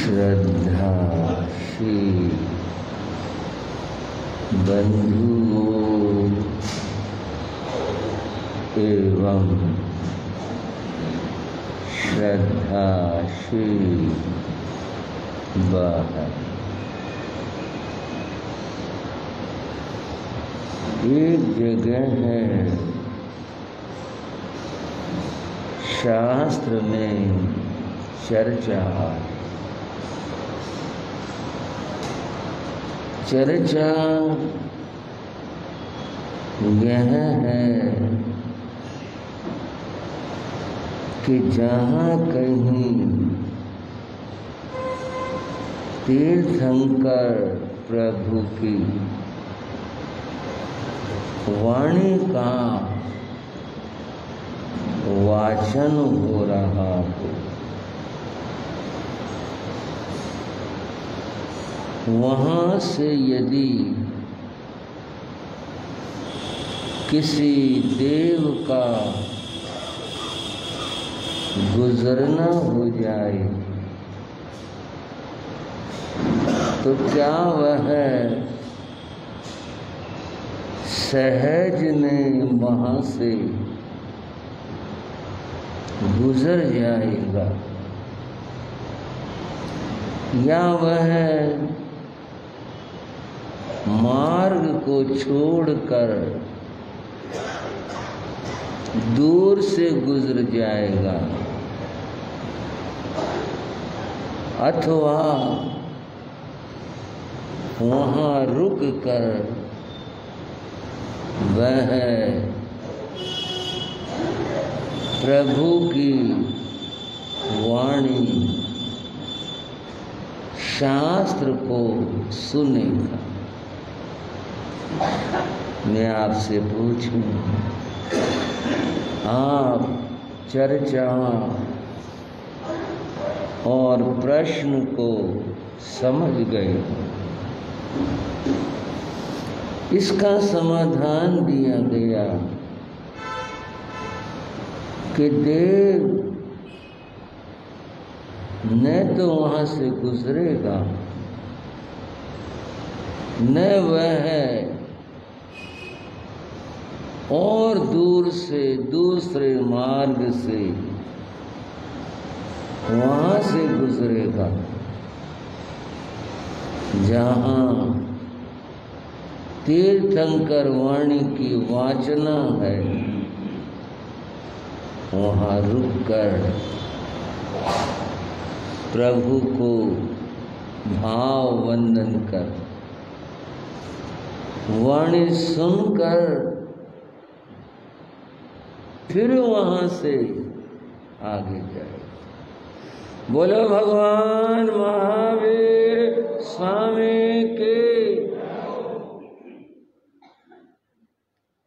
श्रद्धाशील बंधुओं एवं श्रद्धाशील बहन, एक जगह है शास्त्र में चर्चा यह है कि जहाँ कहीं तीर्थंकर प्रभु की वाणी का वाचन हो रहा हो, वहाँ से यदि किसी देव का गुजरना हो जाए तो क्या वह सहज नहीं वहाँ से गुजर जाएगा, या वह मार्ग को छोड़कर दूर से गुजर जाएगा, अथवा वहाँ रुक कर वह प्रभु की वाणी शास्त्र को सुनेगा। मैं आपसे पूछूं, आप चर्चा और प्रश्न को समझ गए, इसका समाधान दिया गया कि देव न तो वहाँ से गुजरेगा, न वह और दूर से दूसरे मार्ग से वहाँ से गुजरेगा जहाँ तीर्थंकर वाणी की वाचना है, वहाँ रुककर प्रभु को भाव वंदन कर वाणी सुनकर फिर वहाँ से आगे जाए। बोलो भगवान महावीर स्वामी के।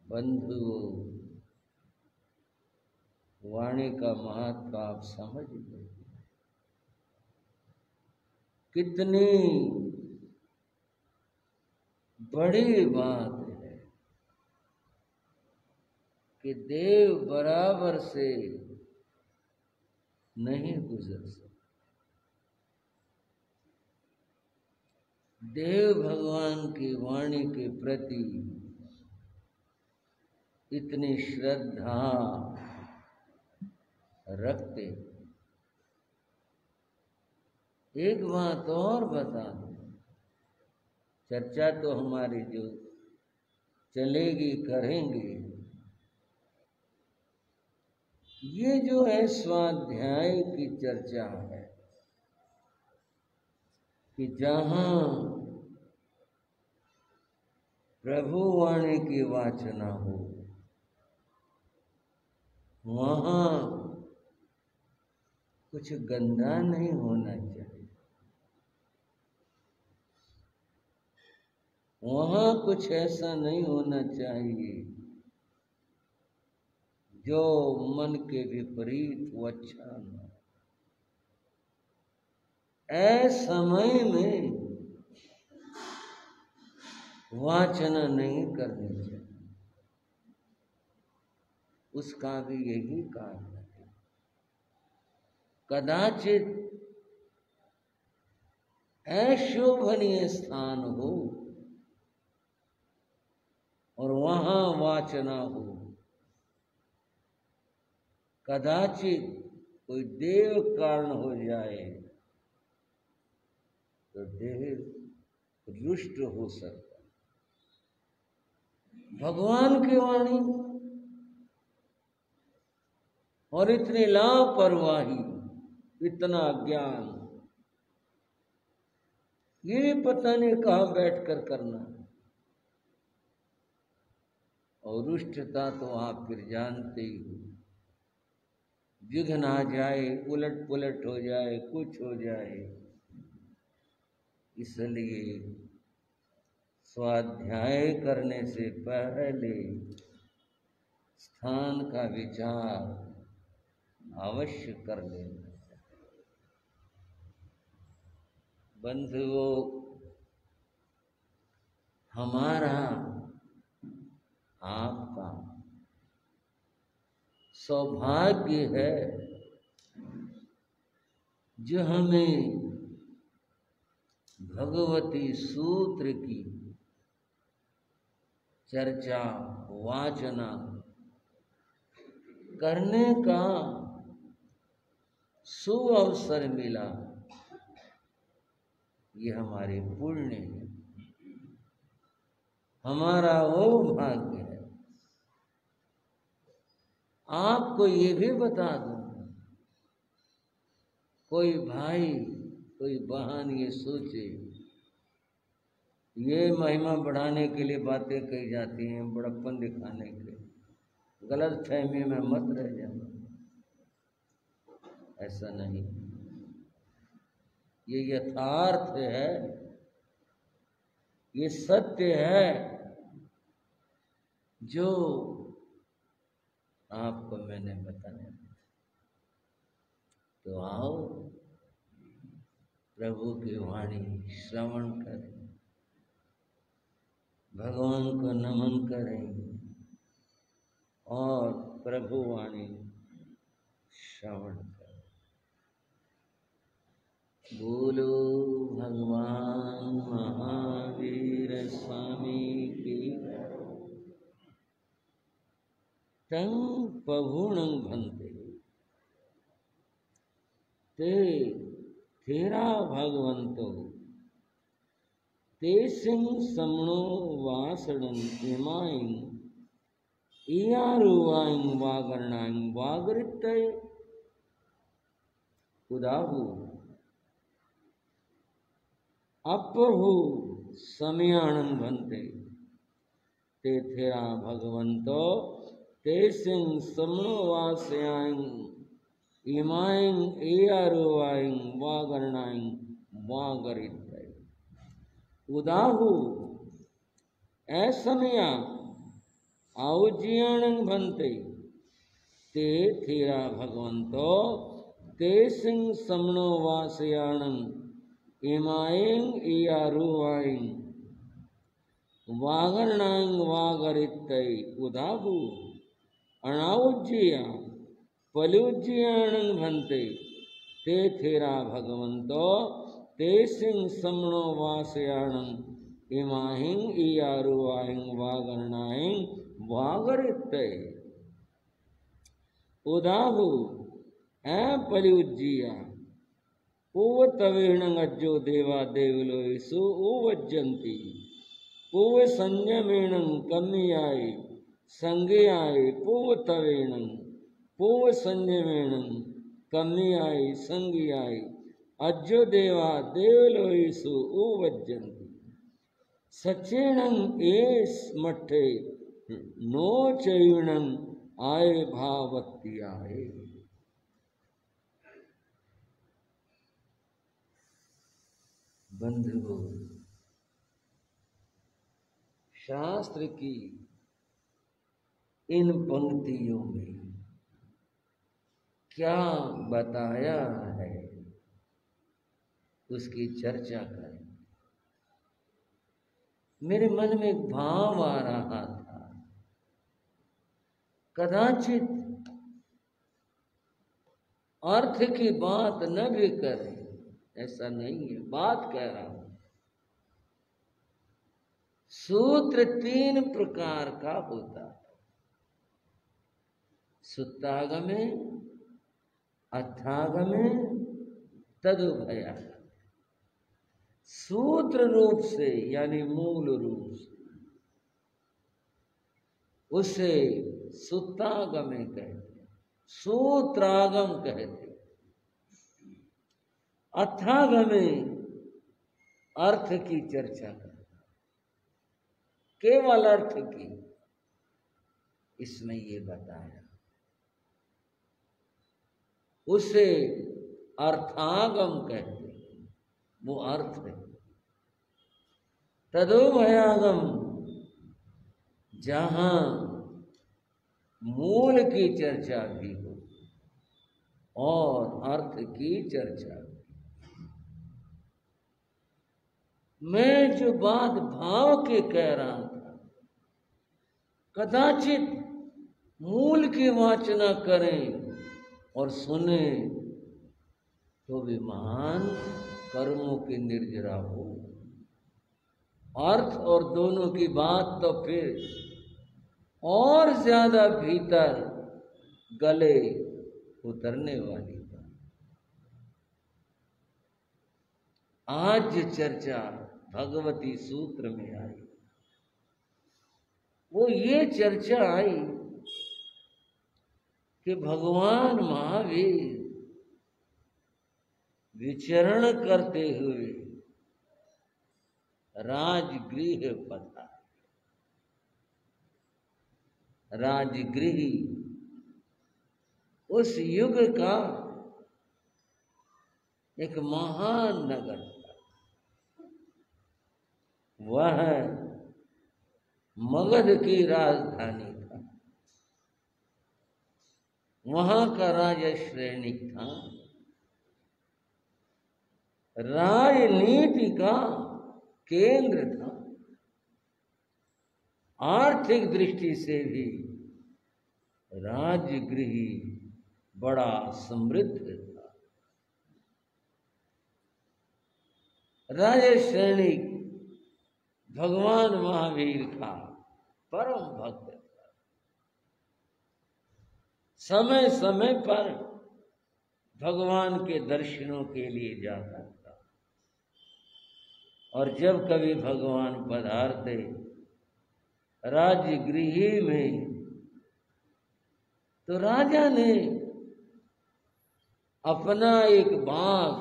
बंधुओं, वाणी का महत्व आप समझ गए। कितनी बड़ी बात है कि देव बराबर से नहीं गुजर सकते। देव भगवान की वाणी के प्रति इतनी श्रद्धा रखते। एक बात और बता दूं, चर्चा तो हमारी जो चलेगी करेंगे, ये जो है स्वाध्याय की चर्चा है कि जहाँ प्रभु वाणी की वाचना हो, वहाँ कुछ गंदा नहीं होना चाहिए, वहाँ कुछ ऐसा नहीं होना चाहिए जो मन के विपरीत वो अच्छा न। ऐसे समय में वाचना नहीं करनी चाहिए, उसका भी यही कारण है। कदाचित अशोभनीय स्थान हो और वहां वाचना हो, कदाचित कोई देव कारण हो जाए तो देव रुष्ट हो सकता। भगवान की वाणी और इतनी लापरवाही, इतना ज्ञान, ये पता नहीं कहाँ बैठकर करना। और रुष्टता तो आप फिर जानते ही हो, विघ्न आ जाए, उलट पुलट हो जाए, कुछ हो जाए। इसलिए स्वाध्याय करने से पहले स्थान का विचार अवश्य कर लेना। बंधुओं, हमारा आपका सौभाग्य है जो हमें भगवती सूत्र की चर्चा वाचना करने का सुअवसर मिला। ये हमारे पुण्य है, हमारा वो भाग्य है। आपको ये भी बता दूं, कोई भाई कोई बहन ये सोचे ये महिमा बढ़ाने के लिए बातें कही जाती हैं, बड़प्पन दिखाने के, गलत फहमी में मत रह जाना। ऐसा नहीं, ये यथार्थ है, ये सत्य है जो आपको मैंने बताया। तो आओ प्रभु की वाणी श्रवण करें, भगवान को नमन करें और प्रभु वाणी श्रवण करें। बोलो भगवान महावीर स्वामी की। तं पभूणं भन्ते ते थेरा भगवंतो ते सिंह समणो वासणं इमायं इयारुवायं वागरणायं वागरितय उदाहु अपहु समयाणं भन्ते ते थेरा भगवंतो ते सिंह समणो वासयायं इमायं इयारुवायं वागरणायं वागरितय उदाहु ऐसमया आउजियाणं भन्ते ते थेरा भगवंतो ते सिंह समणो वासयाणं इमायं इयारुवायं वागरणायं वागरितय उदाहु अनाउज्जिया पलुज्जियाणं भन्ते ते थेरा भगवंतो ते सिंह समणो वासयाणं इमाहिं इयारुवाहिं वागरणाहिं वागरितय उदाहु ऐ पलुज्जिया पूवतवेणं अज्जो देवा देवलोयसु उवज्जन्ति पूव संयमेणं कम्याय संज्ञाय पूवतवेणं पूव संयमेणं कम्याय संज्ञाय अज्जो देवा देवलोयसु उवज्जन्ति सचेणं एस मठ्ठे नो चयुणं आय भावत्याय। बंधुओं, शास्त्र की इन पंक्तियों में क्या बताया है उसकी चर्चा करें। मेरे मन में एक भाव आ रहा था, कदाचित अर्थ की बात न भी करें ऐसा नहीं है, बात कह रहा हूं। सूत्र 3 प्रकार का होता है, सुत्तागमे, अथागमे, तदुभयागमे। सूत्र रूप से यानी मूल रूप से उसे सुत्तागमे कहते हैं, सूत्रागम कहते हैं। अथागमे अर्थ की चर्चा करता, केवल अर्थ की, इसमें ये बताया। उसे अर्थागम कहते हैं, वो अर्थ है। तदुभयागम जहां मूल की चर्चा भी हो और अर्थ की चर्चा भी। मैं जो बात भाव के कह रहा था, कदाचित मूल की वाचना करें और सुने तो भी महान कर्मों की निर्जरा हो। अर्थ और दोनों की बात तो फिर और ज्यादा भीतर गले उतरने वाली बात। आज चर्चा भगवती सूत्र में आई, वो ये चर्चा आई कि भगवान महावीर विचरण करते हुए राजगृह पधारे। राजगृह उस युग का एक महान नगर था। वह मगध की राजधानी था। वहां का राजा श्रेणिक था। राजनीति का केंद्र था। आर्थिक दृष्टि से भी राजगृह बड़ा समृद्ध था। राजा श्रेणिक भगवान महावीर का परम भक्त था। समय समय पर भगवान के दर्शनों के लिए जाता था और जब कभी भगवान पधारते राजगृह में तो राजा ने अपना एक बाग,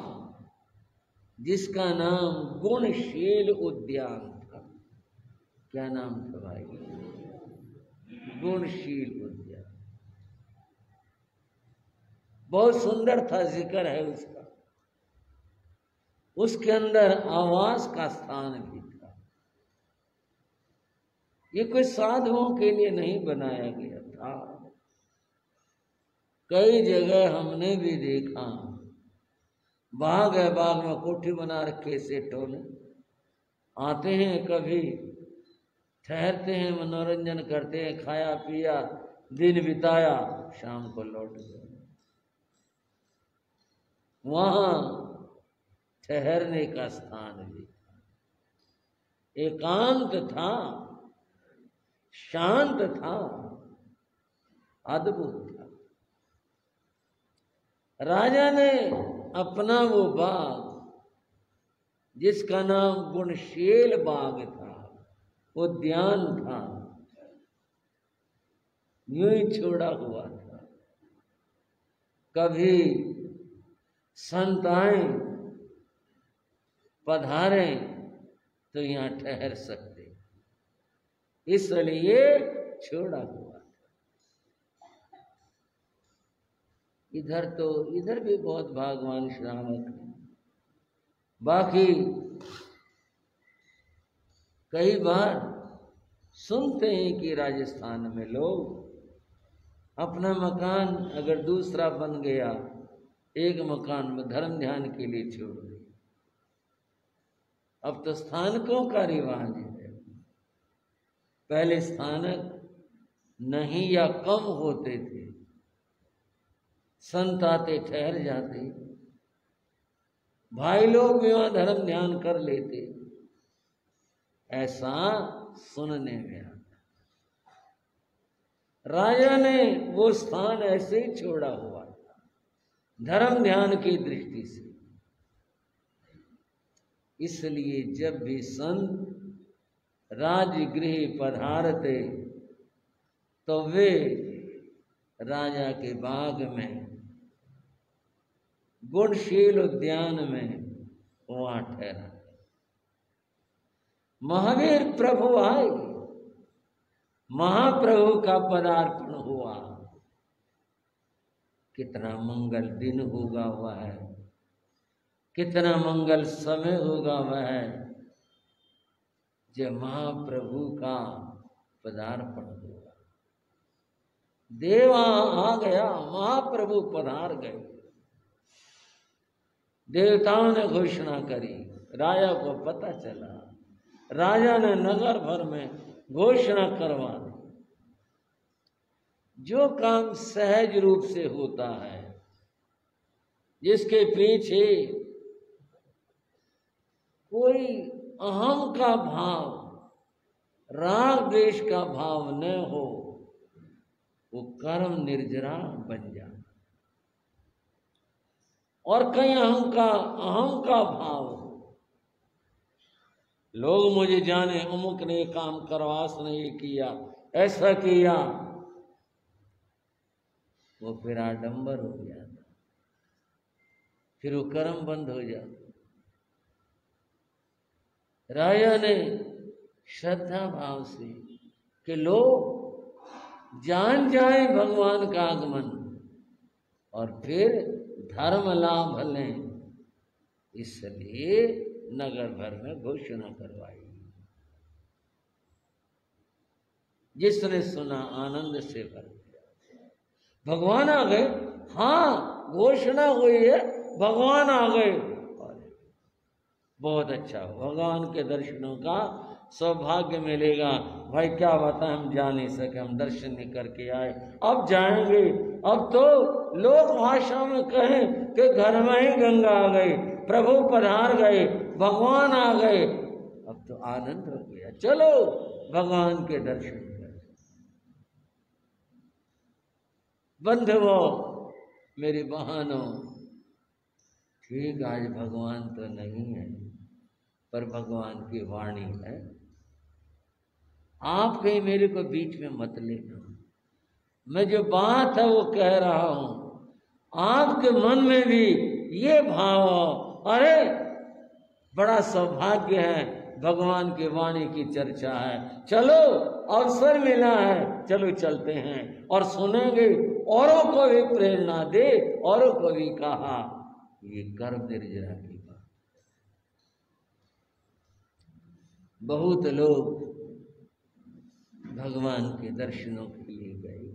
जिसका नाम गुणशील उद्यान था। क्या नाम था भाई? गुणशील उद्यान। बहुत सुंदर था, जिक्र है उसका। उसके अंदर आवास का स्थान भी था। ये कोई साधुओं के लिए नहीं बनाया गया था। कई जगह हमने भी देखा, बाग है, बाग में कोठी बना रखे सेठों ने। आते हैं, कभी ठहरते हैं, मनोरंजन करते हैं, खाया पिया, दिन बिताया, शाम को लौट गए। वहां ठहरने का स्थान भी था, एकांत था, शांत था, अद्भुत था। राजा ने अपना वो बाग, जिसका नाम गुणशील बाग था, उद्यान था, यूं ही छोड़ा हुआ था। कभी संत आए, पधारे तो यहां ठहर सकते, इसलिए छोड़ा हुआ। इधर भी बहुत भागवान श्रावक है। बाकी कई बार सुनते हैं कि राजस्थान में लोग अपना मकान अगर दूसरा बन गया, एक मकान में धर्म ध्यान के लिए छोड़ दे। अब तो स्थानकों का रिवाज है। पहले स्थानक नहीं या कम होते थे, संत आते ठहर जाते, भाई लोग भी वहां धर्म ध्यान कर लेते, ऐसा सुनने में आता। राजा ने वो स्थान ऐसे ही छोड़ा हुआ था धर्म ध्यान की दृष्टि से। इसलिए जब भी संत राजगृह पधारते तो वे राजा के बाग में, गुणशील उद्यान में वहां ठहरा। महावीर प्रभु आए, महाप्रभु का पदार्पण हुआ। कितना मंगल दिन होगा वह है, कितना मंगल समय होगा वह है जब महाप्रभु का पदार्पण होगा। देवा आ गया, महाप्रभु पधार गए। देवताओं ने घोषणा करी, राजा को पता चला, राजा ने नगर भर में घोषणा करवा दी। जो काम सहज रूप से होता है, जिसके पीछे कोई अहम का भाव, राग द्वेष का भाव न हो, वो कर्म निर्जरा बन जाता। और कहीं अहम का भाव हो, लोग मुझे जाने, अमुक ने काम करवास ने ये किया, ऐसा किया, वो फिर आडंबर हो जाता, फिर वो कर्म बंद हो जाता। राजा ने श्रद्धा भाव से कि लोग जान जाए भगवान का आगमन और फिर धर्म लाभ लें, इसलिए नगर भर में घोषणा करवाई। जिसने सुना आनंद से भर गया। भगवान आ गए, हाँ घोषणा हुई है, भगवान आ गए। बहुत अच्छा, भगवान के दर्शनों का सौभाग्य मिलेगा। भाई क्या बात है, हम जा नहीं सके, हम दर्शन नहीं करके आए, अब जाएंगे। अब तो लोक भाषा में कहें कि घर में ही गंगा आ गई, प्रभु पधार गए, भगवान आ गए, अब तो आनंद हो गया, चलो भगवान के दर्शन करें। बंधुओं, मेरी बहनों, ठीक आज भगवान तो नहीं है, पर भगवान की वाणी है। आप कहीं मेरे को बीच में मत लेना, मैं जो बात है वो कह रहा हूं, आपके मन में भी ये भाव, अरे बड़ा सौभाग्य है, भगवान की वाणी की चर्चा है, चलो अवसर मिला है, चलो चलते हैं और सुनेंगे, औरों को भी प्रेरणा दे, औरों को भी कहा। ये कर्म निर्जरा की बात। बहुत लोग भगवान के दर्शनों के लिए गए,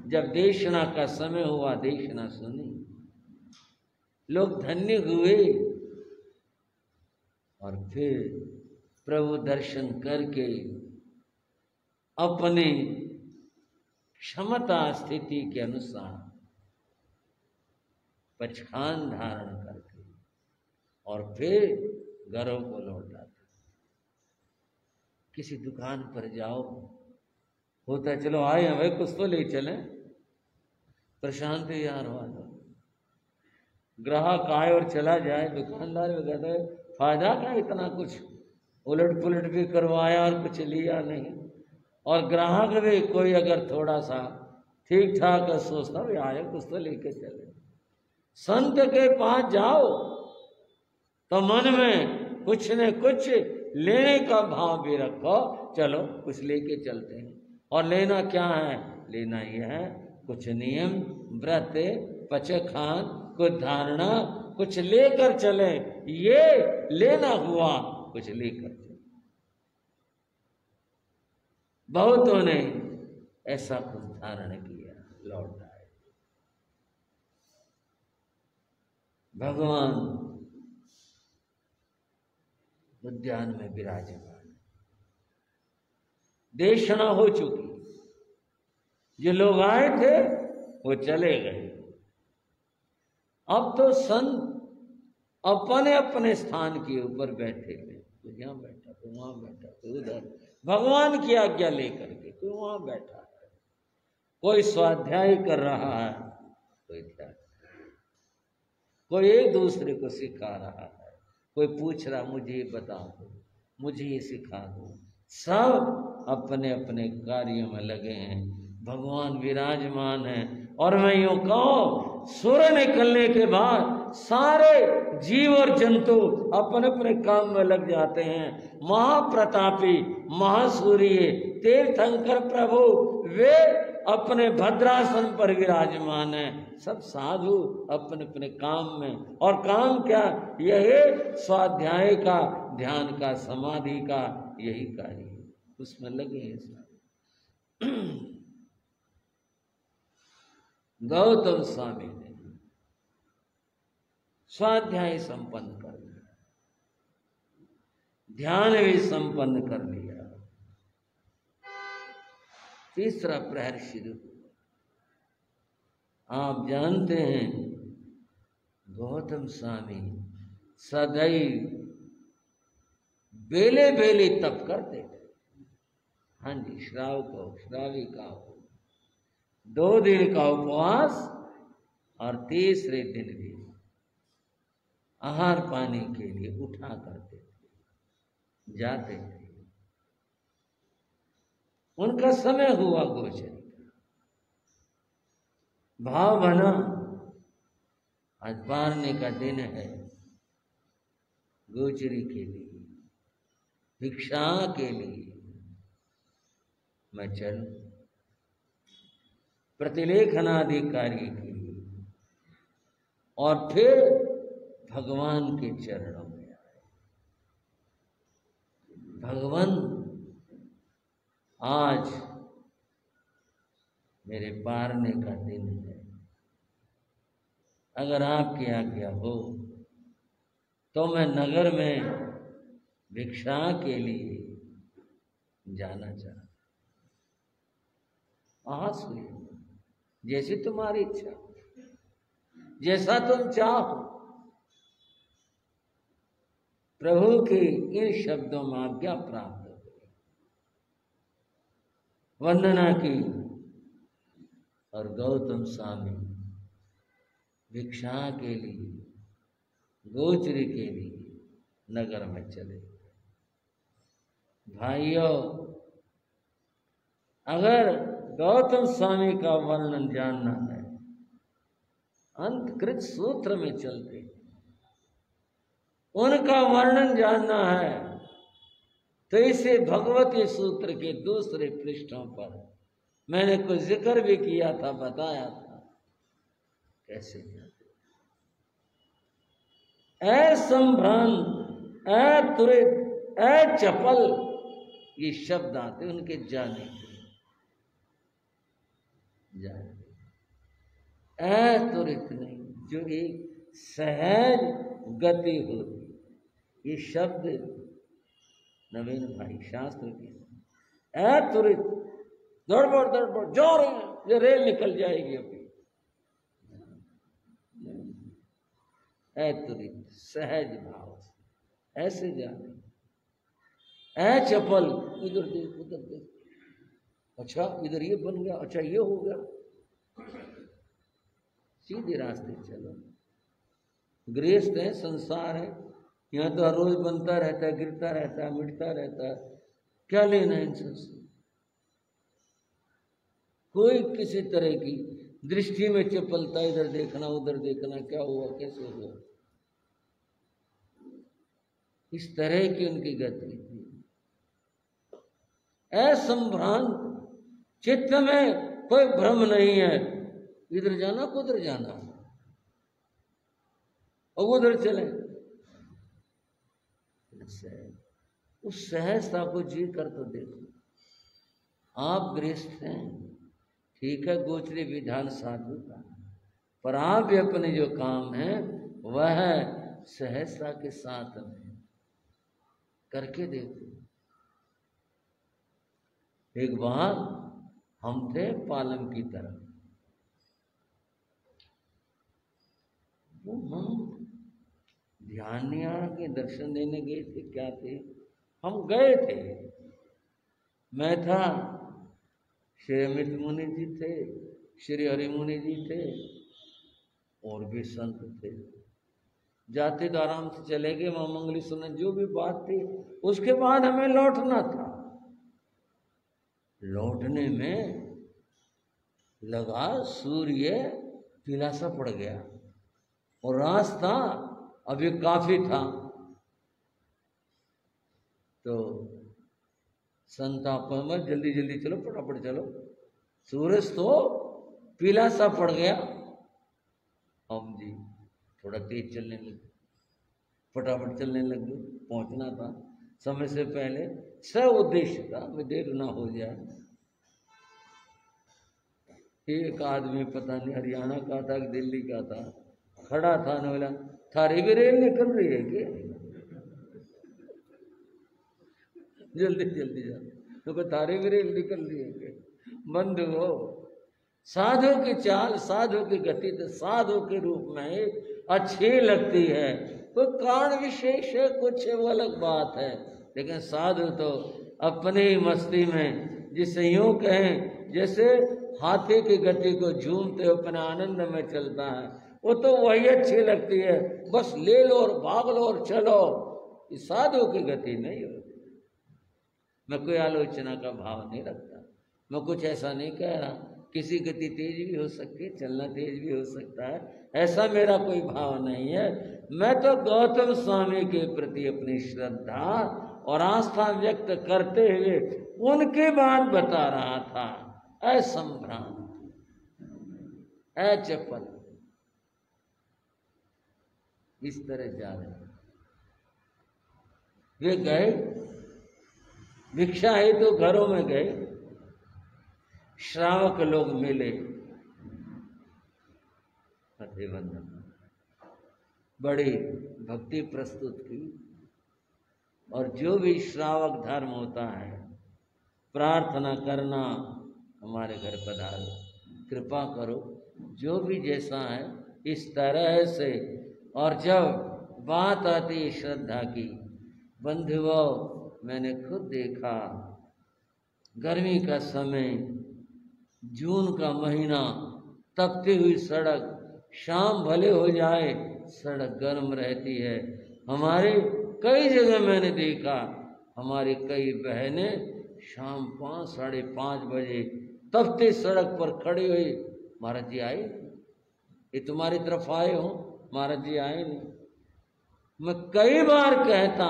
जब देशना का समय हुआ, देशना सुनी, लोग धन्य हुए और फिर प्रभु दर्शन करके अपने क्षमता स्थिति के अनुसार पचखान धारण करके और फिर घरों को लौटाते। किसी दुकान पर जाओ, होता है चलो आए हैं भाई, कुछ तो ले चले, प्रशांत यार हुआ था, ग्राहक आए और चला जाए, दुकानदार भी कहते हैं फायदा क्या, इतना कुछ उलट पुलट भी करवाया और कुछ लिया नहीं। और ग्राहक भी कोई अगर थोड़ा सा ठीक ठाक सोचता भी आए, कुछ तो लेके चले। संत के पास जाओ तो मन में कुछ न कुछ लेने का भाव भी रखो, चलो कुछ लेके चलते हैं। और लेना क्या है? लेना यह है कुछ नियम, व्रत, पचखान, कुछ धारणा, कुछ लेकर चले, ये लेना हुआ, कुछ लेकर चले। बहुतों ने ऐसा कुछ धारण किया, लौट आए। भगवान उद्यान में विराजमान, देशना हो चुकी, जो लोग आए थे वो चले गए। अब तो संत अपने अपने स्थान के ऊपर बैठे हुए, कोई यहाँ बैठा, कोई वहां बैठा, कोई उधर, भगवान की आज्ञा लेकर के, कोई वहां बैठा है, कोई स्वाध्याय कर रहा है, कोई ध्यान, कोई एक दूसरे को सिखा रहा है, कोई पूछ रहा मुझे ये बता दो, मुझे ये सिखा दो। सब अपने अपने कार्यों में लगे हैं, भगवान विराजमान है। और मैं यूं कहूं, सूर्य निकलने के बाद सारे जीव और जंतु अपने अपने काम में लग जाते हैं। महाप्रतापी महासूर्य तीर्थंकर प्रभु वे अपने भद्रासन पर विराजमान है। सब साधु अपने अपने काम में, और काम क्या, यही स्वाध्याय का, ध्यान का, समाधि का यही कार्य है, उसमें लगे हैं सारे। गौतम स्वामी ने स्वाध्याय संपन्न कर लिया, ध्यान भी संपन्न कर लिया। तीसरा प्रहर शुरू हुआ। आप जानते हैं गौतम स्वामी सदैव बेले बेले तप करते थे। हाँ जी, श्राव को श्राविका हो, 2 दिन का उपवास और तीसरे दिन भी आहार पानी के लिए उठा करते थे, जाते थे। उनका समय हुआ गोचरी का, भाव बना आज बारने का दिन है, गोचरी के लिए, भिक्षा के लिए मैं चलूं, प्रतिलेखनाधिकारी के लिए। और फिर भगवान के चरणों में आए। भगवान आज मेरे बारने का दिन है, अगर आपकी आज्ञा हो तो मैं नगर में भिक्षा के लिए जाना चाहता। सुनिए, जैसी तुम्हारी इच्छा, जैसा तुम चाहो। प्रभु के इन शब्दों में आज्ञा प्राप्त हो गई, वंदना की, और गौतम स्वामी भिक्षा के लिए, गोचरी के लिए नगर में चले। भाइयों, अगर गौतम स्वामी का वर्णन जानना है, अंतकृत सूत्र में चलते उनका वर्णन जानना है, तो इसे भगवती सूत्र के दूसरे पृष्ठों पर मैंने कुछ जिक्र भी किया था, बताया था कैसे जाते। असंभ्रांत, अतुरित, अचपल, ये शब्द आते उनके जाने के, अतुरित नहीं, जो एक सहज गति होती। ये शब्द नवीन भाई शास्त्र के, अतुरित, दौड़बड़ दौड़बड़ जा रहे हैं, ये रेल निकल जाएगी अभी। अतुरित, सहज भाव से ऐसे जाने। अचपल, इधर देख उधर देख, अच्छा इधर ये बन गया, अच्छा ये हो गया, सीधे रास्ते चलो। गृहस्थ है, संसार है, यहाँ तो हर रोज बनता रहता है, गिरता रहता है, मिटता रहता है, क्या लेना है इनसे? कोई किसी तरह की दृष्टि में चपलता, इधर देखना उधर देखना, क्या हुआ कैसे हुआ, इस तरह की उनकी गति थी। असंभ्रांत, चित्त में कोई भ्रम नहीं है, इधर जाना को उधर जाना, और उधर चले। उस सहजता को जी कर तो देखो। आप गृहस्थ हैं, ठीक है, गोचरी विधान साधु का, पर आप भी अपने जो काम है वह सहजता के साथ में करके देखो। एक बार हम थे पालम की तरफ, वो हम ध्यान नहीं आ रहा कि दर्शन देने गए थे क्या थे। हम गए थे, मैं था, श्री अमित मुनि जी थे, श्री हरि मुनि जी थे, और भी संत थे। जाते तो आराम से चले गए, वहां मंगली सुनन जो भी बात थी। उसके बाद हमें लौटना था। लौटने में लगा सूर्य पीला सा पड़ गया और रास्ता अभी काफी था। तो संताप में जल्दी जल्दी चलो, फटाफट चलो, सूरज तो पीला सा पड़ गया। हम जी थोड़ा तेज चलने लगे, फटाफट चलने लगे, पहुंचना था समय से पहले। सब उद्देश्य था मैं देर ना हो जाए। एक आदमी पता नहीं हरियाणा का था कि दिल्ली का था, खड़ा था न, बोला थारी भी रेल निकल रही है क्या? जल्दी जल्दी जा, तो थारी भी रेल निकल रही है क्या? बंद हो। साधु की चाल, साधु की गति तो साधु के रूप में अच्छी लगती है। कोई कारण विशेष है कुछ है वो अलग बात है, लेकिन साधु तो अपनी मस्ती में, जिसे यूं कहें जैसे हाथी की गति को झूमते हो अपने आनंद में चलता है, वो तो वही अच्छी लगती है। बस ले लो और भाग लो और चलो, ये साधु की गति नहीं होती। मैं कोई आलोचना का भाव नहीं रखता, मैं कुछ ऐसा नहीं कह रहा। किसी गति तेज भी हो सकती है, चलना तेज भी हो सकता है, ऐसा मेरा कोई भाव नहीं है। मैं तो गौतम स्वामी के प्रति अपनी श्रद्धा और आस्था व्यक्त करते हुए उनके बात बता रहा था। असंभ्रांत, अचपल, इस तरह जा रहे। वे गए भिक्षा है तो घरों में गए, श्रावक लोग मिले, अभिवंदन, बड़ी भक्ति प्रस्तुत की। और जो भी श्रावक धर्म होता है, प्रार्थना करना हमारे घर पधारो, कृपा करो, जो भी जैसा है इस तरह से। और जब बात आती है श्रद्धा की, बंधुओं मैंने खुद देखा, गर्मी का समय, जून का महीना, तपती हुई सड़क, शाम भले हो जाए सड़क गर्म रहती है। हमारे कई जगह मैंने देखा, हमारी कई बहनें शाम 5 साढ़े 5 बजे तपती सड़क पर खड़ी हुई, महाराज जी आए, ये तुम्हारी तरफ आए हो, महाराज जी आए नहीं। मैं कई बार कहता,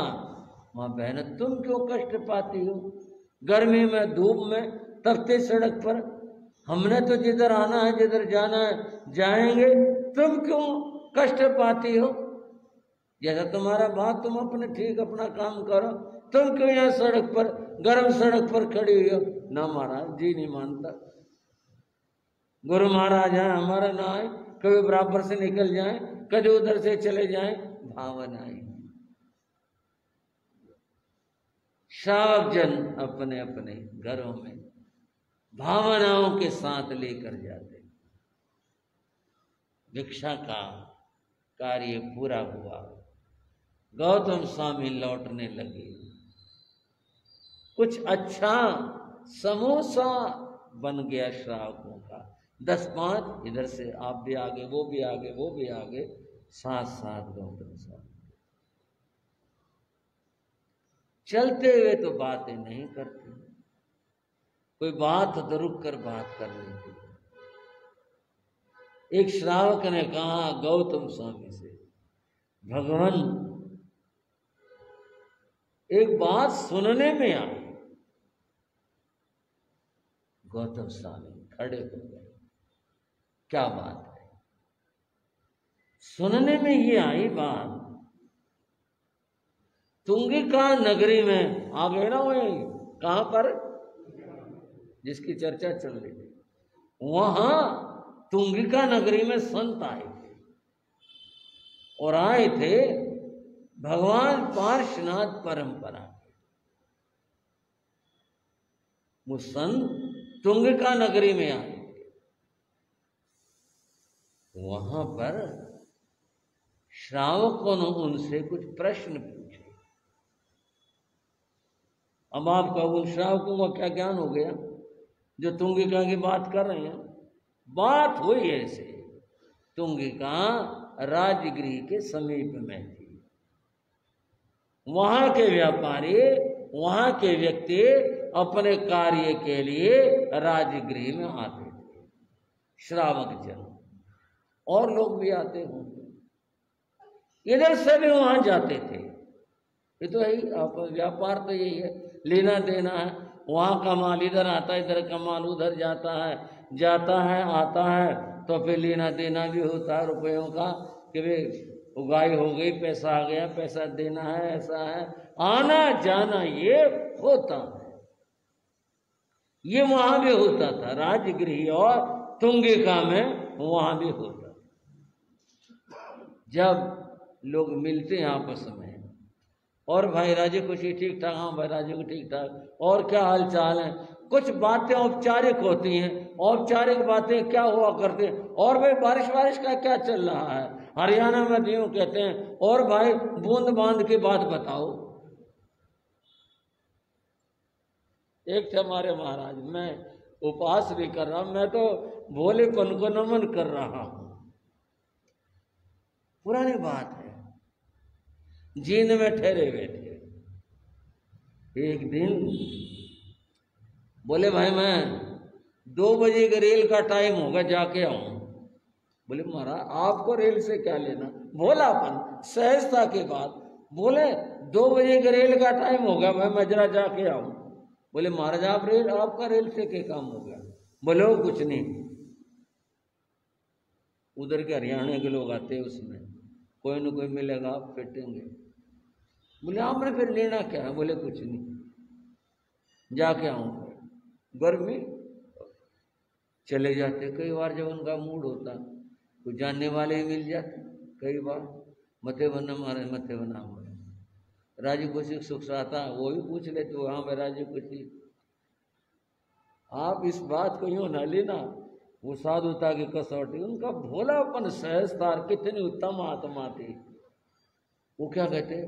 माँ बहन तुम क्यों कष्ट पाती हो गर्मी में, धूप में, तपती सड़क पर? हमने तो जिधर आना है, जिधर जाना है जाएंगे, तुम क्यों कष्ट पाती हो? जैसा तुम्हारा बात, तुम अपने ठीक अपना काम करो, तुम क्यों यहाँ सड़क पर, गर्म सड़क पर खड़ी हुई हो? ना महाराज जी नहीं मानता, गुरु महाराज है हमारा ना आए, कभी बराबर से निकल जाए, कभी उधर से चले जाए, भावना है। श्रावक जन अपने अपने घरों में भावनाओं के साथ लेकर जाते। भिक्षा का कार्य पूरा हुआ, गौतम स्वामी लौटने लगे। कुछ अच्छा समोसा बन गया श्रावकों का, 10-5 इधर से, आप भी आगे, वो भी आगे, वो भी आगे, साथ साथ गौतम स्वामी चलते हुए तो बातें नहीं करते, कोई बात तो रुक कर बात कर लेते। एक श्रावक ने कहा गौतम स्वामी से, भगवान एक बात सुनने में आई। गौतम स्वामी खड़े हो गए, क्या बात है? सुनने में ये आई बात, तुंगिका नगरी में आ गए ना, वही कहां पर जिसकी चर्चा चल रही थी, वहां तुंगिका नगरी में संत आए थे, और आए थे भगवान पार्श्वनाथ परंपरा के। वो संत तुंगिका नगरी में आए थे, वहां पर श्रावकों ने उनसे कुछ प्रश्न पूछे। अब आपका उन श्रावकों का क्या ज्ञान हो गया जो तुंगिका की बात कर रहे हैं? बात हुई ऐसे, तुंगिका राजगृह के समीप में थी। वहां के व्यापारी, वहां के व्यक्ति अपने कार्य के लिए राजगृह में आते थे, श्रावक जन, और लोग भी आते होंगे, इधर से भी वहां जाते थे। ये तो यही आप व्यापार तो यही है, लेना देना है। वहां का माल इधर आता है, इधर का माल उधर जाता है आता है, तो फिर लेना देना भी होता है रुपयों का, कि भाई उगाई हो गई, पैसा आ गया, पैसा देना है, ऐसा है, आना जाना ये होता है। ये वहां भी होता था, राजगृह और तुंगिका में वहां भी होता। जब लोग मिलते हैं आपस में, और भाई राजे कुछ ठीक ठाक, हाँ भाई राजे को ठीक ठाक, और क्या हाल चाल है, कुछ बातें औपचारिक होती हैं। औपचारिक बातें क्या हुआ करते हैं, और भाई बारिश का क्या चल रहा है, हरियाणा में तो यूं कहते हैं, और भाई बूंद बांध की बात बताओ। एक थे हमारे महाराज, मैं उपवास भी कर रहा हूं, मैं तो भोलेपन को नमन कर रहा हूं। पुरानी बात है, जींद में ठहरे हुए थे। एक दिन बोले भाई मैं 2 बजे के रेल का टाइम होगा, जाके आऊं। बोले महाराज आपको रेल से क्या लेना, भोलापन सहजता के बाद बोले 2 बजे के रेल का टाइम होगा, मैं जरा जाके आऊं। बोले महाराज आपका रेल से क्या काम हो गया? बोले वो कुछ नहीं, उधर के हरियाणा के लोग आते हैं, उसमें कोई न कोई मिलेगा, आप फिटेंगे। बोले आपने फिर लेना क्या है? बोले कुछ नहीं, जाके आऊं। गर्मी चले जाते, कई बार जब उनका मूड होता कुछ जानने वाले ही मिल जाते, कई बार मथे बना मारे, मथे बना मारे, राजी खुशी सुख साता वो भी पूछ लेते, हाँ भाई राजी खुशी। आप इस बात को यूं न लेना, वो साधुता की कसौटी, उनका भोलापन सहजता, कितनी उत्तम आत्मा थी। वो क्या कहते,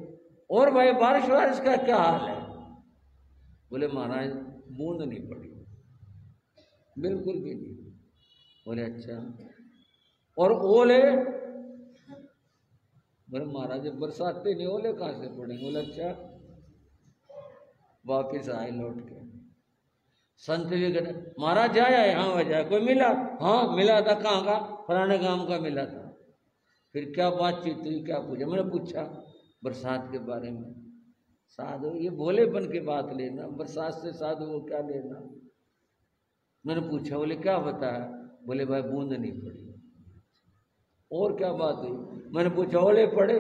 और भाई बारिश का क्या हाल है? बोले महाराज बूंद नहीं पड़ी, बिल्कुल भी नहीं। बोले अच्छा, और ओले? बोले महाराज बरसाते नहीं, ओले कहाँ से पड़ेंगे? बोले अच्छा। वापिस आए लौट के, संत भी कहते महाराज जाया है? हाँ वजह कोई मिला? हाँ मिला था, कहाँ का? फलाने गांव का मिला था। फिर क्या बातचीत हुई, क्या पूछा? मैंने पूछा बरसात के बारे में। साधु ये भोलेपन की बात लेना, बरसात से साधु को क्या लेना? मैंने पूछा, बोले क्या बताया? बोले भाई बूंद नहीं पड़ी। और क्या बात हुई? मैंने पूछा ओले पड़े?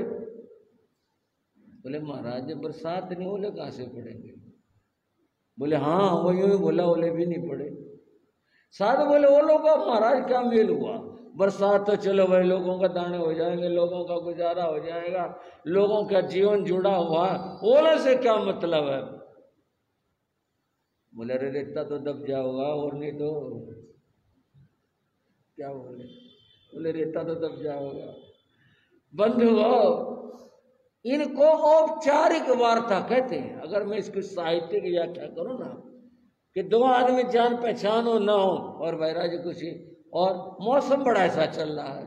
बोले महाराज जब बरसात नहीं, ओले कहाँ से पड़ेंगे? बोले हाँ वो यूं ही बोला, ओले भी नहीं पड़े। साधु बोले ओलों का महाराज क्या मेल हुआ? बरसात तो चलो भाई लोगों का दाने हो जाएंगे, लोगों का गुजारा हो जाएगा, लोगों का जीवन जुड़ा हुआ, ओले से क्या मतलब है? बोले अरे रेता तो दब जाओगा, और नहीं तो क्या बोले? बोले रेता तो दब जाओगा। बंधुओं इनको औपचारिक वार्ता कहते हैं। अगर मैं इसकी साहित्यिक व्याख्या करूं ना, कि 2 आदमी जान पहचान हो ना हो, और बैराज कुछ ही, और मौसम बड़ा ऐसा चल रहा है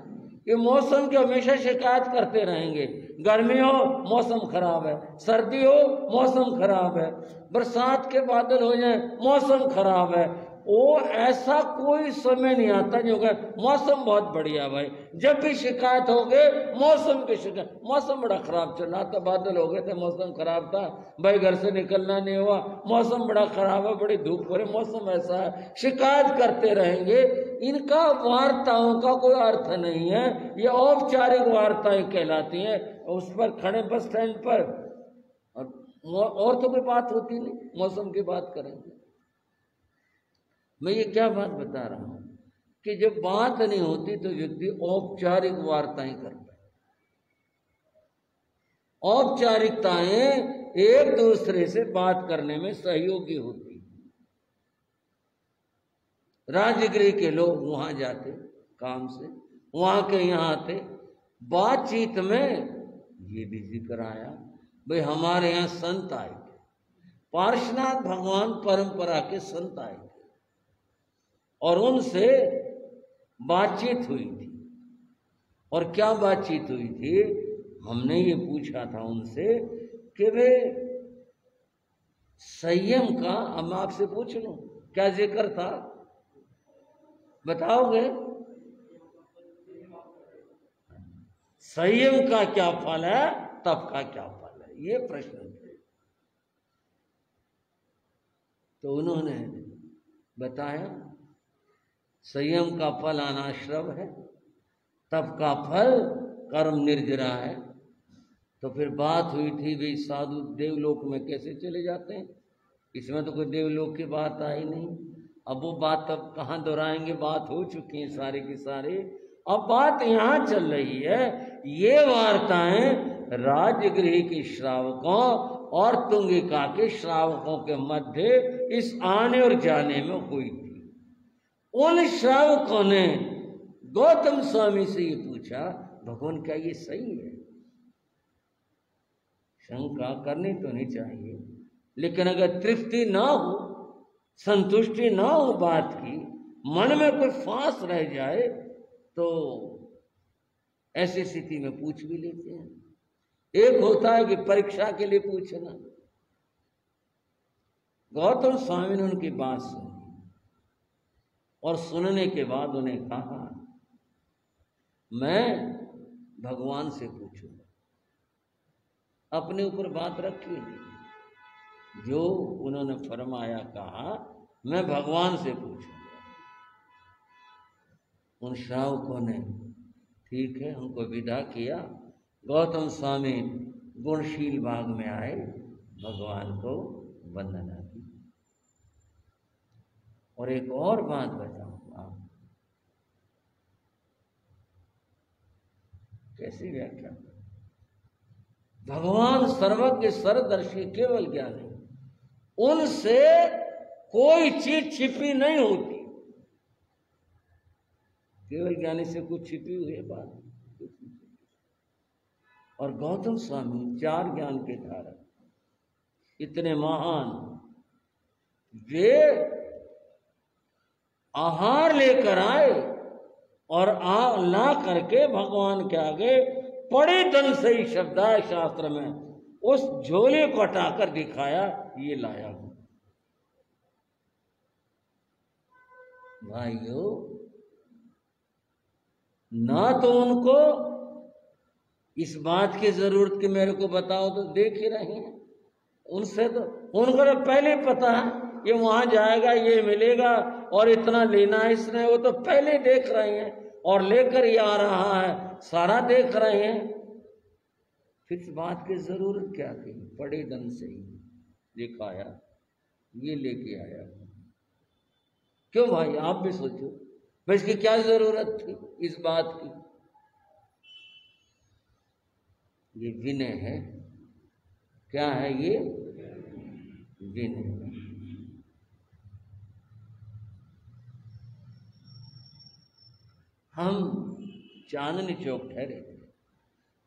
कि मौसम की हमेशा शिकायत करते रहेंगे। गर्मी हो मौसम खराब है, सर्दी हो मौसम खराब है, बरसात के बादल हो जाए मौसम खराब है। वो ऐसा कोई समय नहीं आता जो कहे मौसम बहुत बढ़िया भाई। जब भी शिकायत हो गए मौसम की शिकायत, मौसम बड़ा खराब चल रहा था, बादल हो गए थे, मौसम खराब था भाई, घर से निकलना नहीं हुआ, मौसम बड़ा खराब है, बड़ी धूप हो रही, मौसम ऐसा है, शिकायत करते रहेंगे। इनका वार्ताओं का कोई अर्थ नहीं है, ये औपचारिक वार्ताएं कहलाती हैं। उस पर खड़े बस स्टैंड पर, और तो कोई बात होती नहीं, मौसम की बात करेंगे। मैं ये क्या बात बता रहा हूं कि जब बात नहीं होती तो व्यक्ति औपचारिक वार्ताएं करता है। औपचारिकताएं एक दूसरे से बात करने में सहयोगी होती। राजगृह के लोग वहां जाते काम से, वहां के यहाँ आते, बातचीत में ये भी जिक्र आया, भाई हमारे यहाँ संत आए थे, पार्श्वनाथ भगवान परंपरा के संत आए थे और उनसे बातचीत हुई थी। और क्या बातचीत हुई थी? हमने ये पूछा था उनसे कि वे संयम का, अब मैं आपसे पूछ लूं क्या जिक्र था, बताओगे? संयम का क्या फल है, तप का क्या फल है, ये प्रश्न थे। तो उन्होंने बताया संयम का फल अनाश्रव है, तप का फल कर्म निर्जरा है। तो फिर बात हुई थी भाई साधु देवलोक में कैसे चले जाते हैं, इसमें तो कोई देवलोक की बात आई नहीं। अब वो बात अब कहाँ दोहराएंगे, बात हो चुकी है सारे की सारे। अब बात यहाँ चल रही है, ये वार्ताएं राजगृह के श्रावकों और तुंगिका के श्रावकों के मध्य इस आने और जाने में हुई थी। उन श्रावकों ने गौतम स्वामी से ये पूछा, भगवान क्या ये सही है? शंका करनी तो नहीं चाहिए, लेकिन अगर तृप्ति ना हो, संतुष्टि ना हो बात की, मन में कोई फांस रह जाए तो ऐसी स्थिति में पूछ भी लेते हैं। एक होता है कि परीक्षा के लिए पूछना। गौतम स्वामी ने उनकी बात सुनी और सुनने के बाद उन्हें कहा, मैं भगवान से पूछूंगा। अपने ऊपर बात रखी थी, जो उन्होंने फरमाया कहा, मैं भगवान से पूछूंगा। उन श्रावकों ने ठीक है हमको विदा किया। गौतम स्वामी गुणशील बाग में आए, भगवान को वंदना की। और एक और बात बताऊंगा, कैसी व्याख्या। भगवान सर्वज्ञ सर्वदर्शी केवल ज्ञानी, उनसे कोई चीज छिपी नहीं होती। केवल ज्ञानी से कुछ छिपी हुई है बात। और गौतम स्वामी चार ज्ञान के धारक, इतने महान, वे आहार लेकर आए और ला करके भगवान के आगे पड़े धन से ही शब्द है शास्त्र में, उस झोले को हटाकर दिखाया, ये लाया हूं। भाइयों, ना तो उनको इस बात की जरूरत कि मेरे को बताओ, तो देख ही रहे हैं। उनसे तो उनको तो पहले पता है ये वहां जाएगा, ये मिलेगा और इतना लेना है इसने, वो तो पहले देख रहे हैं और लेकर ही आ रहा है, सारा देख रहे हैं। फिर इस बात की जरूरत क्या थी? पड़े धन से ही दिखाया, ये लेके आया। क्यों भाई, आप भी सोचो, भाई इसकी क्या जरूरत थी इस बात की? ये विनय है। क्या है ये? विनय। हम चांदनी चौक ठहरे थे,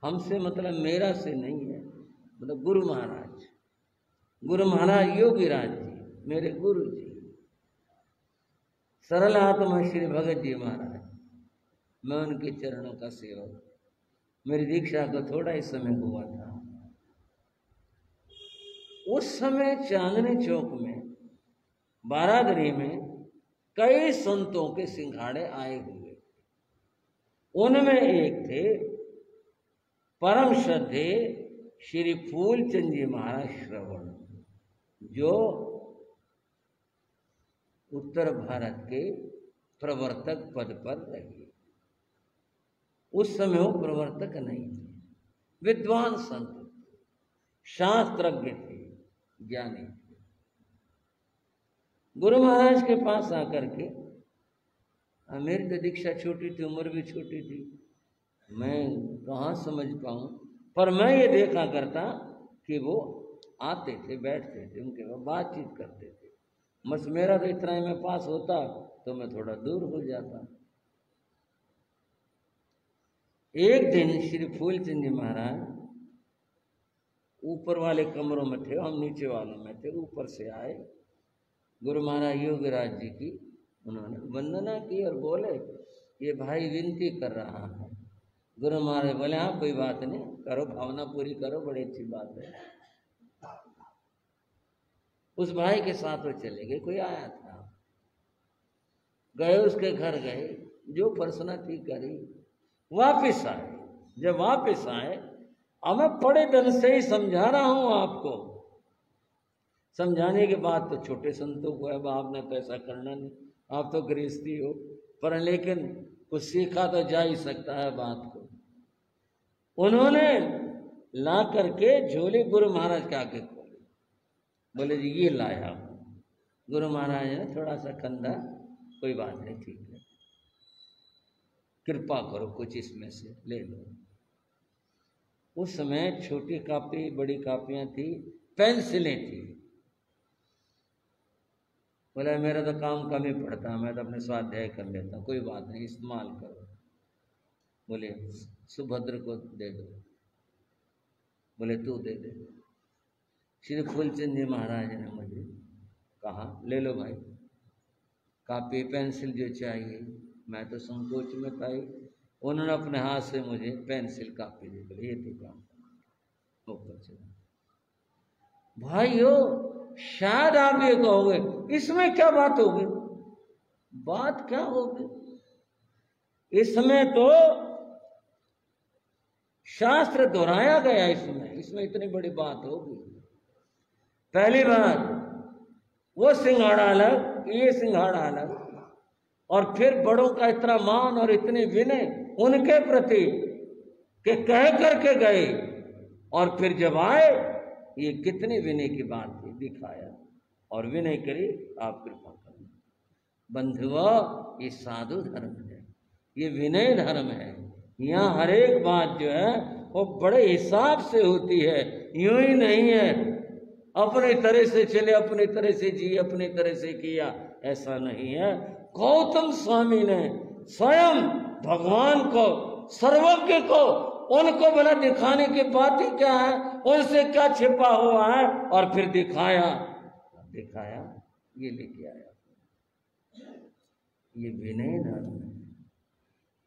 हमसे मतलब मेरा से नहीं है, मतलब गुरु महाराज योगीराज जी, मेरे गुरु जी, सरल आत्मा श्री भगत जी महाराज, मैं उनके चरणों का सेवक। मेरी दीक्षा को थोड़ा ही समय हुआ था। उस समय चांदनी चौक में, बारादरी में कई संतों के सिंघाड़े आए हुए। उनमें एक थे परम श्रद्धे श्री फूलचंद जी महाराज श्रवण, जो उत्तर भारत के प्रवर्तक पद पर रहे। उस समय वो प्रवर्तक नहीं थे, विद्वान संत, शास्त्रज्ञ थे, ज्ञानी थे। गुरु महाराज के पास आकर के, मेरी तो दीक्षा छोटी थी, उम्र भी छोटी थी, मैं कहाँ समझ पाऊँ, पर मैं ये देखा करता कि वो आते थे, बैठते थे, उनके बाद बातचीत करते थे। बस मेरा तो इतना ही में पास होता तो मैं थोड़ा दूर हो जाता। एक दिन श्री फूलचंद जी महाराज ऊपर वाले कमरों में थे, हम नीचे वालों में थे। ऊपर से आए, गुरु महाराज योगीराज जी की उन्होंने वंदना की और बोले ये भाई विनती कर रहा है। गुरु महाराज बोले हाँ कोई बात नहीं, करो, भावना पूरी करो, बड़ी अच्छी बात है। उस भाई के साथ वो चले गए। कोई आया था, गए उसके घर गए, जो प्रश्न थी करी, वापिस आए। जब वापिस आए, अब मैं बड़े ढंग से ही समझा रहा हूं आपको। समझाने के बाद तो छोटे संतों को अब आपने तो ऐसा करना नहीं, आप तो गृहस्थी हो, पर लेकिन कुछ सीखा तो जा ही सकता है बात को। उन्होंने ला करके झोली गुरु महाराज के आगे खोली, बोले जी ये लाया हूं। गुरु महाराज ने थोड़ा सा कंधा, कोई बात नहीं, ठीक है, कृपा करो कुछ इसमें से ले लो। उस समय छोटी कापी, बड़ी कापियां थी, पेंसिलें थी। बोले मेरा तो काम कम ही पड़ता है, मैं तो अपने स्वाध्याय कर लेता हूँ, कोई बात नहीं, इस्तेमाल करो। बोले सुभद्र को दे दो, बोले तू दे दे। श्री फूलचंद जी महाराज ने मुझे कहा ले लो भाई, कापी पेंसिल जो चाहिए। मैं तो संकोच में था ही, उन्होंने अपने हाथ से मुझे पेंसिल कापी दे दी, ये तो काम ऊपर चला। भाइयों शायद आप ये कहोगे इसमें क्या बात होगी, बात क्या होगी, इसमें तो शास्त्र दोहराया गया, इसमें इतनी बड़ी बात होगी। पहली बात, वो सिंघाड़ा अलग, ये सिंघाड़ा अलग, और फिर बड़ों का इतना मान और इतने विनय उनके प्रति कि कह करके गए, और फिर जब आए ये कितनी विनय की बात थी, दिखाया और विनय करी, आप कृपा करना। बंधुओं ये साधु धर्म है, ये विनय धर्म है। यहाँ हर एक बात जो है वो बड़े हिसाब से होती है, यूं ही नहीं है अपनी तरह से चले, अपनी तरह से जी, अपनी तरह से किया, ऐसा नहीं है। गौतम स्वामी ने स्वयं भगवान को, सर्वज्ञ को, उनको भला दिखाने की बात ही क्या है, उनसे क्या छिपा हुआ है, और फिर दिखाया, ये लेके आया। ये विनय धर्म है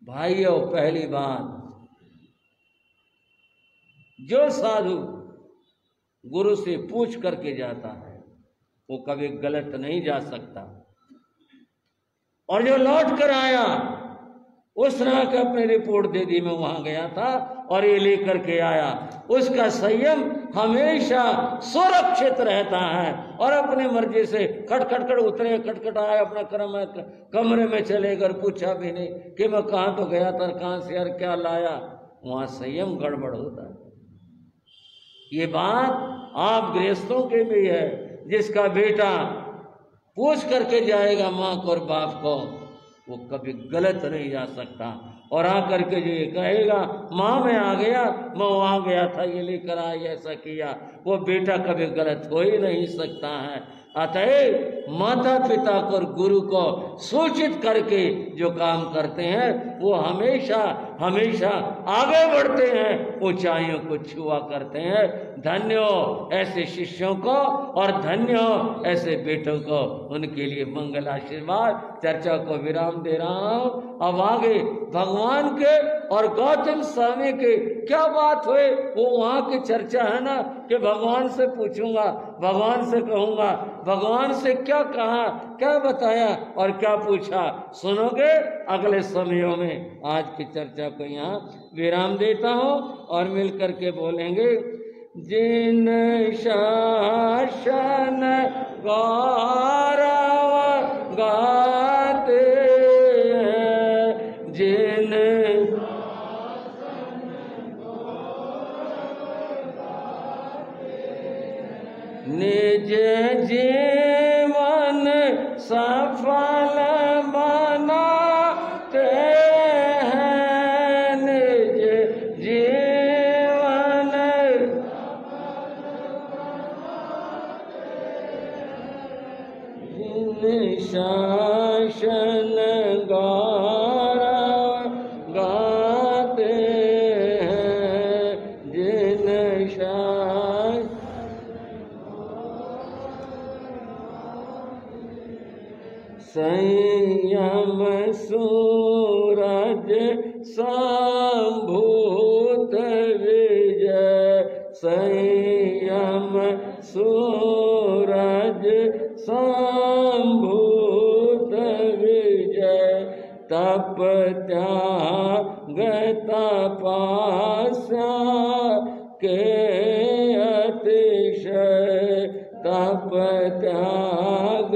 भाइयों। पहली बात, जो साधु गुरु से पूछ करके जाता है वो कभी गलत नहीं जा सकता, और जो लौट कर आया उसने अपनी रिपोर्ट दे दी, मैं वहां गया था और ये लेकर के आया, उसका संयम हमेशा सुरक्षित रहता है, और अपनी मर्जी से खटखट उतरे, खटखट आए, अपना कमरे में चले गए, पूछा भी नहीं कि मैं कहाँ तो गया था, कहाँ से यार क्या लाया, वहां संयम गड़बड़ होता है। ये बात आप गृहस्थों के भी है, जिसका बेटा पूछ करके जाएगा माँ को और बाप को, वो कभी गलत नहीं जा सकता, और आकर के जो ये कहेगा माँ मैं आ गया, मैं वहाँ गया था, ये लेकर आई, ऐसा किया, वो बेटा कभी गलत हो ही नहीं सकता है। अतएव माता पिता को और गुरु को सूचित करके जो काम करते हैं वो हमेशा हमेशा आगे बढ़ते हैं, ऊंचाइयों को छुआ करते हैं। धन्य हो ऐसे शिष्यों को और धन्य हो ऐसे बेटों को, उनके लिए मंगल आशीर्वाद। चर्चा को विराम दे रहा हूं। अब आगे भगवान के और गौतम स्वामी के क्या बात हुए वो वहां की चर्चा है ना, कि भगवान से पूछूंगा, भगवान से कहूंगा, भगवान से क्या कहा, क्या बताया और क्या पूछा, सुनोगे अगले समयों में। आज की चर्चा को यहाँ विराम देता हूँ और मिलकर के बोलेंगे। जिन शासन गौरव गाते हैं, जिन निज जीवन सफल बनाते हैं, निज जीवन जिन शासन गौरव गाते संयम सूरज संभूत विजय, संयम सूरज संभूत विजय, तप त्याग तपस्या के अतिशय, तप त्याग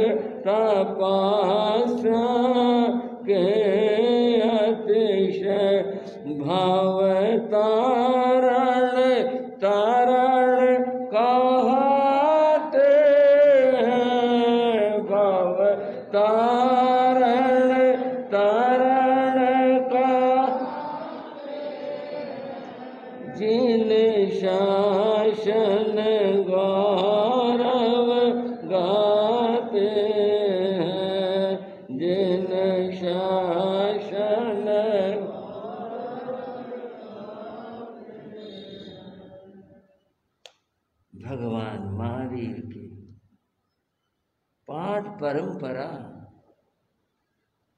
तपस्या के अतिशय, भव तारण तारण कहते हैं, भव तारण तारण का जिन शासन गौरव गाते हैं, जिन शासन भगवान महावीर की पाठ परंपरा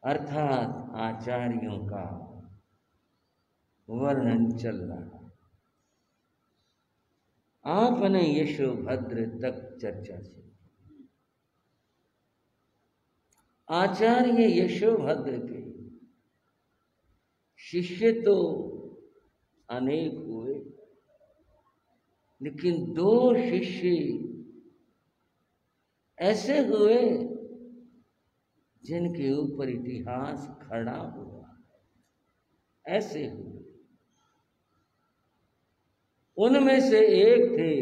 अर्थात आचार्यों का वर्णन चल रहा। आपने यशोभद्र तक चर्चा से आचार्य यशोभद्र के शिष्य तो अनेक हुए, लेकिन दो शिष्य ऐसे हुए जिनके ऊपर इतिहास खड़ा हुआ, ऐसे हुए। उनमें से एक थे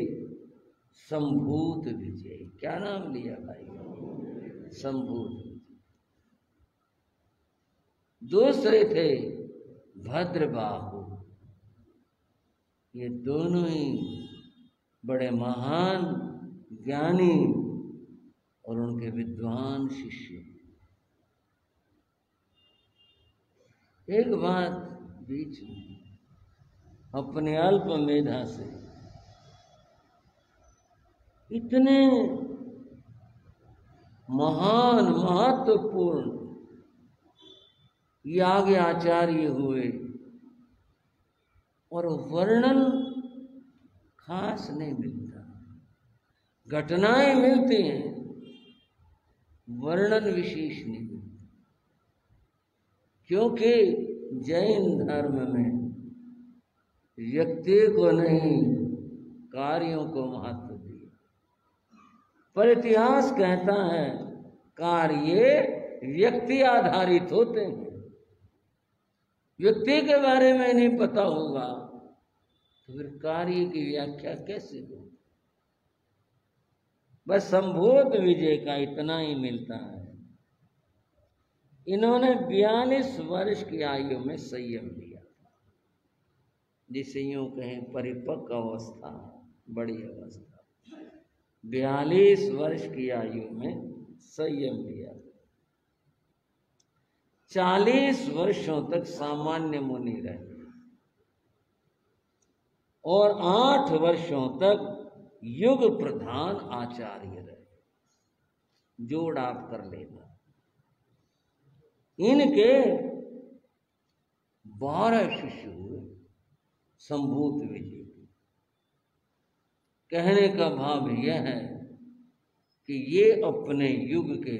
संभूत विजय। क्या नाम लिया भाई? संभूत विजय। दूसरे थे भद्रबाहु। ये दोनों ही बड़े महान ज्ञानी और उनके विद्वान शिष्य। एक बात बीच में अपने अल्प मेधा से इतने महान महत्वपूर्ण याग आचार्य हुए और वर्णन खास नहीं मिलता। घटनाएं मिलती हैं, वर्णन विशेष नहीं मिलता। क्योंकि जैन धर्म में व्यक्ति को नहीं, कार्यों को महत्व दिया। पर इतिहास कहता है कार्य व्यक्ति आधारित होते हैं। व्यक्ति के बारे में नहीं पता होगा तो फिर कार्य की व्याख्या कैसे हो? बस संभूत विजय का इतना ही मिलता है। इन्होंने 42 वर्ष की आयु में संयम लिया, जिसे यूं कहें परिपक्व अवस्था, बड़ी अवस्था। 42 वर्ष की आयु में संयम लिया। 40 वर्षों तक सामान्य मुनि रहे और 8 वर्षों तक युग प्रधान आचार्य रहे। जोड़ आप कर लेना। इनके 12 शिष्य हुए संभूत विजय। कहने का भाव यह है कि ये अपने युग के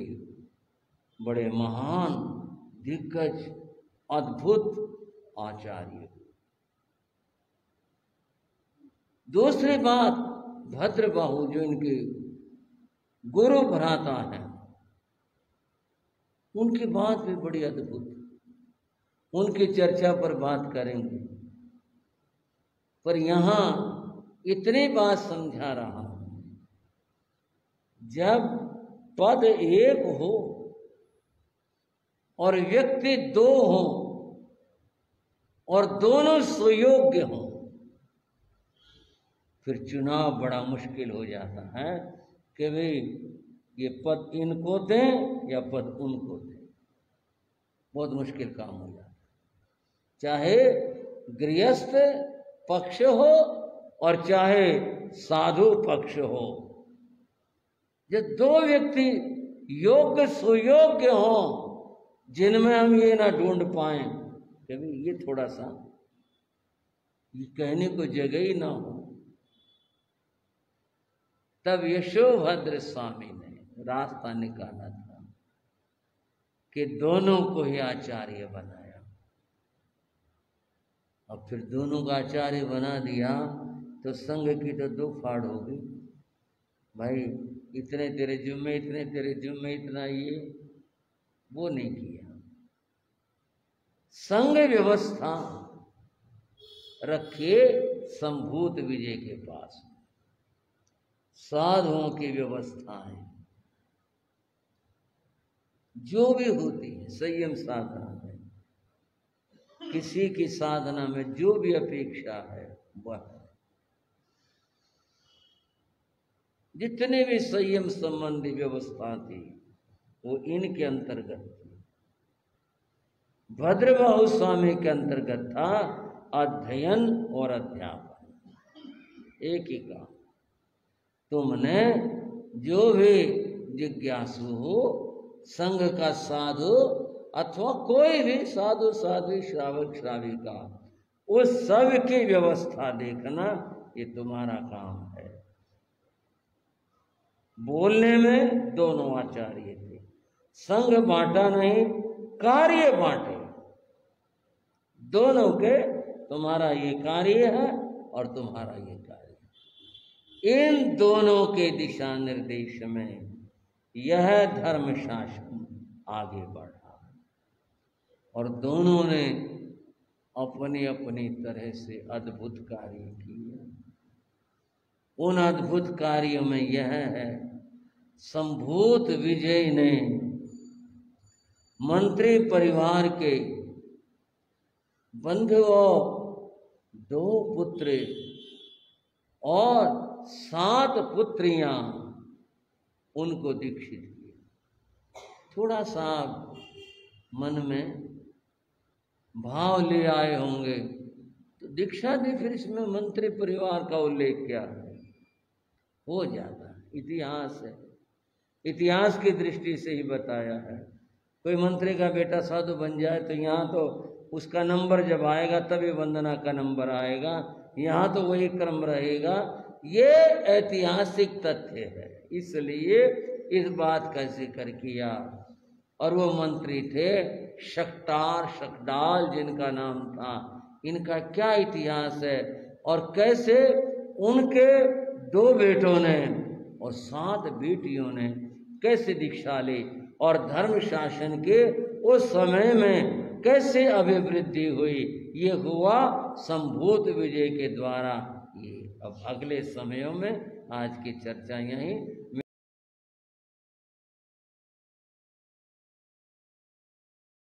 बड़े महान दिग्गज अद्भुत आचार्य। दूसरी बात, भद्रबाहु जो इनके गुरु भ्राता हैं, उनकी बात भी बड़ी अद्भुत। उनकी चर्चा पर बात करेंगे, पर यहां इतनी बात समझा रहा हूं, जब पद एक हो और व्यक्ति दो हो और दोनों सुयोग्य हो, फिर चुनाव बड़ा मुश्किल हो जाता है कि भाई ये पद इनको दें या पद उनको दें। बहुत मुश्किल काम हो जाता है। चाहे गृहस्थ पक्ष हो और चाहे साधु पक्ष हो, जब दो व्यक्ति योग्य सुयोग्य हों, जिनमें हम ये ना ढूंढ पाए कभी ये थोड़ा सा ये कहने को जगह ही ना हो। तब यशोभद्र स्वामी ने रास्ता निकाला था कि दोनों को ही आचार्य बनाया। और फिर दोनों का आचार्य बना दिया तो संघ की तो दो फाड़ होगी भाई, इतने तेरे जुम्मे, इतने तेरे जुम्मे, इतना ये वो नहीं किया। संघ व्यवस्था रखिए संभूत विजय के पास, साधुओं की व्यवस्थाएं जो भी होती है संयम साधना में, किसी की साधना में जो भी अपेक्षा है वह जितने भी संयम संबंधी व्यवस्था थी वो इनके अंतर्गत थी। भद्रबाहु स्वामी के अंतर्गत था अध्ययन और अध्यापन, एक ही काम। तुमने जो भी जिज्ञासु हो, संघ का साधु अथवा कोई भी साधु साध्वी श्रावक श्राविका, उस सब की व्यवस्था देखना ये तुम्हारा काम है। बोलने में दोनों आचार्य थे, संघ बांटा नहीं, कार्य बांटे। दोनों के तुम्हारा ये कार्य है और तुम्हारा ये कार्य। इन दोनों के दिशा निर्देश में यह धर्म शासन आगे बढ़ा और दोनों ने अपनी अपनी तरह से अद्भुत कार्य किए। उन अद्भुत कार्यों में यह है, संभूत विजय ने मंत्री परिवार के बंधुओं 2 पुत्र और 7 पुत्रियां उनको दीक्षित किया। थोड़ा सा मन में भाव ले आए होंगे तो दीक्षा दी, फिर इसमें मंत्री परिवार का उल्लेख क्या है? हो जाता है, इतिहास है, इतिहास की दृष्टि से ही बताया है। कोई मंत्री का बेटा साधु बन जाए तो यहाँ तो उसका नंबर जब आएगा तभी वंदना का नंबर आएगा, यहाँ तो वही क्रम रहेगा। ये ऐतिहासिक तथ्य है, इसलिए इस बात का जिक्र किया। और वो मंत्री थे शकटार शकडाल जिनका नाम था। इनका क्या इतिहास है और कैसे उनके 2 बेटों ने और 7 बेटियों ने कैसे दीक्षा ली और धर्म शासन के उस समय में कैसे अभिवृद्धि हुई, ये हुआ संभूत विजय के द्वारा। ये अब अगले समयों में आज की चर्चा यहीं